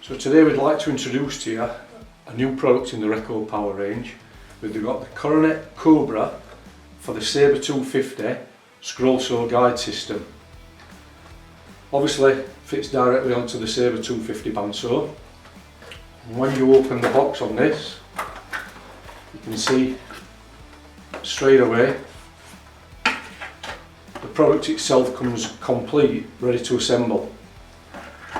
So today we'd like to introduce to you a new product in the Record Power range. We've got the Coronet Cobra for the SABRE-250 scroll saw guide system. Obviously fits directly onto the SABRE-250 bandsaw. And when you open the box on this, you can see straight away the product itself comes complete, ready to assemble.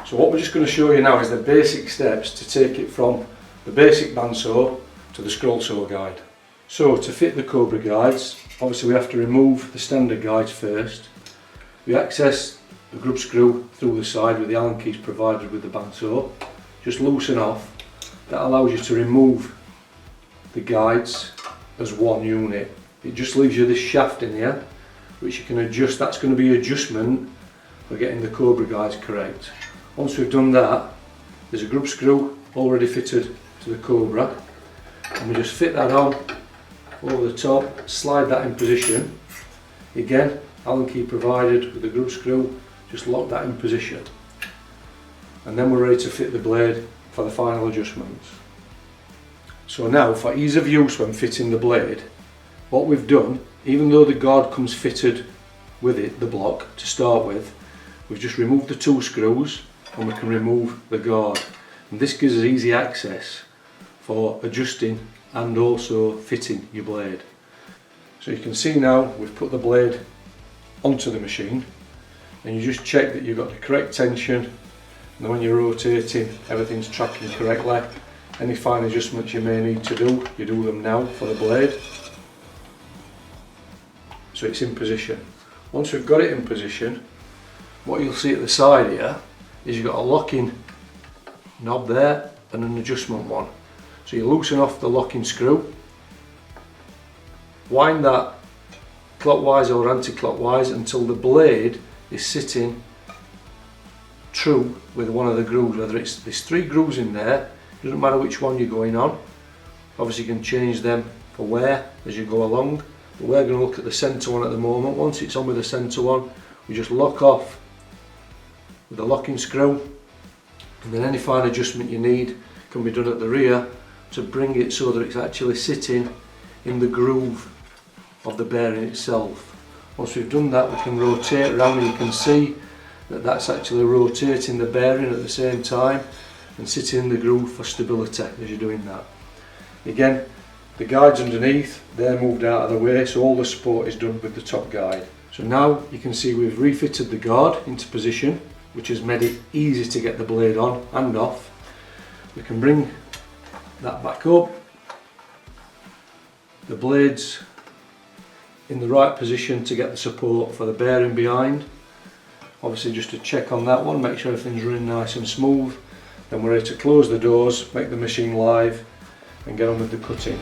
So what we're just going to show you now is the basic steps to take it from the basic bandsaw to the scroll saw guide. So to fit the Cobra guides, obviously we have to remove the standard guides first. We access the grub screw through the side with the Allen keys provided with the bandsaw. Just loosen off. That allows you to remove the guides as one unit. It just leaves you this shaft in here which you can adjust. That's going to be adjustment for getting the Cobra guides correct. Once we've done that, there's a grub screw already fitted to the Cobra, and we just fit that on over the top, slide that in position. Again, Allen key provided with the grub screw, just lock that in position. And then we're ready to fit the blade for the final adjustments. So now, for ease of use when fitting the blade, what we've done, even though the guard comes fitted with it, the block to start with, we've just removed the two screws and we can remove the guard, and this gives us easy access for adjusting and also fitting your blade. So you can see now we've put the blade onto the machine, and you just check that you've got the correct tension, and then when you're rotating everything's tracking correctly. Any fine adjustments you may need to do, you do them now for the blade. So it's in position. Once we've got it in position, what you'll see at the side here is you've got a locking knob there and an adjustment one. So you loosen off the locking screw, wind that clockwise or anti-clockwise until the blade is sitting true with one of the grooves. Whether there's 3 grooves in there, doesn't matter which one you're going on. Obviously you can change them for wear as you go along, but we're going to look at the centre one at the moment. Once it's on with the centre one, we just lock off with the locking screw, and then any fine adjustment you need can be done at the rear to bring it so that it's actually sitting in the groove of the bearing itself. Once we've done that, we can rotate around, and you can see that that's actually rotating the bearing at the same time and sitting in the groove for stability as you're doing that. Again, the guides underneath, they're moved out of the way, so all the support is done with the top guide. So now you can see we've refitted the guard into position, which has made it easy to get the blade on and off. We can bring that back up, the blade's in the right position to get the support for the bearing behind. Obviously just to check on that one, make sure everything's running nice and smooth. Then we're ready to close the doors, make the machine live and get on with the cutting.